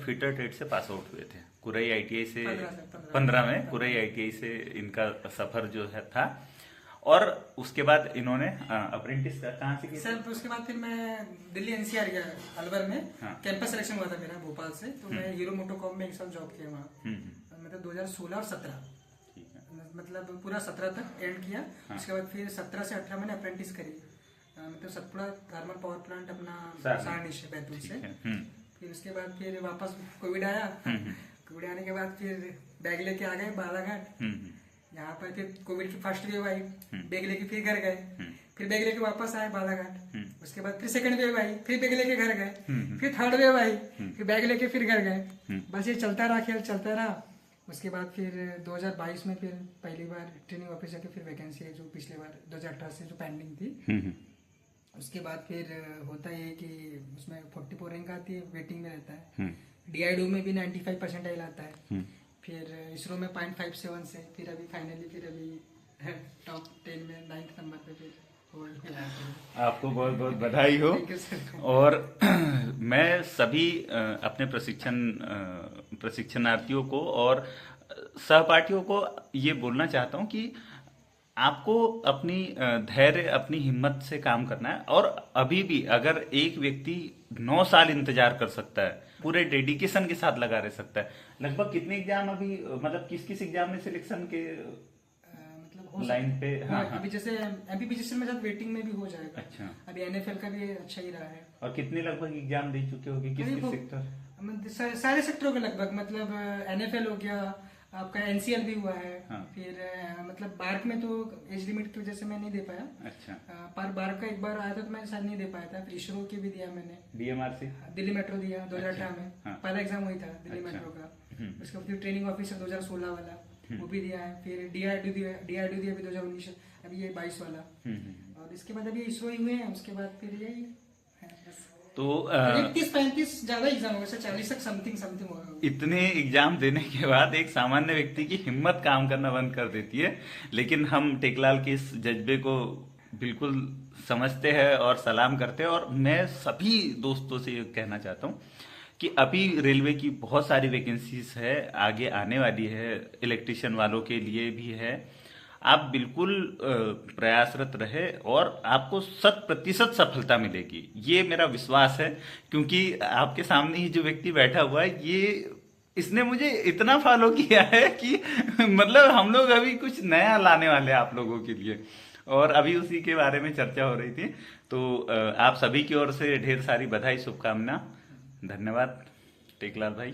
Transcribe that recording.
Fitter trade से pass out हुए थे, कुरई आईटीआई से 15 में कुरई आईटीआई से इनका सफर जो है था। और उसके बाद इन्होंने अप्रेंटिस कहाँ से किया? सर उसके बाद फिर मैं दिल्ली एनसीआर गया, अलवर में हाँ। कैंपस सिलेक्शन हुआ था मेरा भोपाल से, तो मैं हीरो मोटोकॉम में 1 साल जॉब किया वहाँ, हम्म। मतलब 2016 और 17, ठीक है। मतलब पूरा 17 तक एंड किया। हाँ। उसके बाद फिर 17 से 18 मैंने अप्रेंटिस करी, मतलब सतपुड़ा थर्मल पावर प्लांट अपना सारणी से, बैतूल से। फिर उसके बाद फिर वापस कोविड आया, कोविड आने के बाद फिर बैग लेके आ गए बालाघाट। यहाँ पर फिर कोविड की फर्स्ट वेव आई, बैग लेके फिर घर गए, फिर बैग लेके वापस आए बालाघाट। उसके बाद फिर सेकंड वेव आई, फिर बैग लेके घर गए, फिर थर्ड वेव आई, फिर बैग लेके फिर घर गए। बस ये चलता रहा, खेल चलता रहा। उसके बाद फिर 2022 में फिर पहली बार ट्रेनिंग ऑफिसर की फिर वैकेंसी है, जो पिछले बार 2018 से जो पेंडिंग थी। उसके बाद फिर होता है कि उसमें 44 रैंक आती है, वेटिंग में रहता है। डीआईडू में भी 95 परसेंटाइल आता है। फिर इसरो में 0.57 से फिर अभी फाइनली फिर अभी टॉप 10 में 9th नंबर पे फिर होल्ड मिला है। आपको बहुत बहुत बधाई हो। और मैं सभी अपने प्रशिक्षणार्थियों को और सहपाठियों को ये बोलना चाहता हूँ कि आपको अपनी धैर्य, अपनी हिम्मत से काम करना है। और अभी भी अगर एक व्यक्ति 9 साल इंतजार कर सकता है, पूरे डेडिकेशन के साथ लगा रह सकता है। लगभग कितने एग्जाम अभी, मतलब किस किस एग्जाम में सिलेक्शन के मतलब लाइन पे? हाँ, हाँ। अभी जैसे एमपीपीसीएल में साथ वेटिंग में भी हो जाएगा। अच्छा। अभी एनएफएल का भी अच्छा ही रहा है। और कितने लगभग एग्जाम दे चुके होगे, किस किस सेक्टर? सारे सेक्टरों के लगभग, मतलब एनएफएल हो गया, आपका एनसीएल भी हुआ है। हाँ। फिर मतलब बार्क में तो एज लिमिट की वजह से मैं नहीं दे पाया। अच्छा। पर बार्क का एक बार आया था तो मैं शायद नहीं दे पाया था। फिर इसरो के भी दिया मैंने, बीएमआरसी दिल्ली मेट्रो दिया 2018 में। हाँ। पहला एग्जाम वही था दिल्ली अच्छा। मेट्रो का। उसके बाद फिर ट्रेनिंग ऑफिसर 2016 वाला वो भी दिया है। फिर डीआरडी दिया अभी 2019, अभी ये 22 वाला। और इसके बाद अभी इसरो ही हुए हैं। उसके बाद फिर यही है बस। तो 30-35 ज्यादा एग्जाम हो गए, 40 तक समथिंग होगा। इतने एग्जाम देने के बाद एक सामान्य व्यक्ति की हिम्मत काम करना बंद कर देती है। लेकिन हम टेकलाल के इस जज्बे को बिल्कुल समझते हैं और सलाम करते हैं। और मैं सभी दोस्तों से ये कहना चाहता हूँ कि अभी रेलवे की बहुत सारी वैकेंसीज है, आगे आने वाली है, इलेक्ट्रिशियन वालों के लिए भी है। आप बिल्कुल प्रयासरत रहे और आपको 100% सफलता मिलेगी, ये मेरा विश्वास है। क्योंकि आपके सामने ही जो व्यक्ति बैठा हुआ है, ये इसने मुझे इतना फॉलो किया है कि मतलब हम लोग अभी कुछ नया लाने वाले हैं आप लोगों के लिए। और अभी उसी के बारे में चर्चा हो रही थी। तो आप सभी की ओर से ढेर सारी बधाई, शुभकामना। धन्यवाद टेकलाल भाई।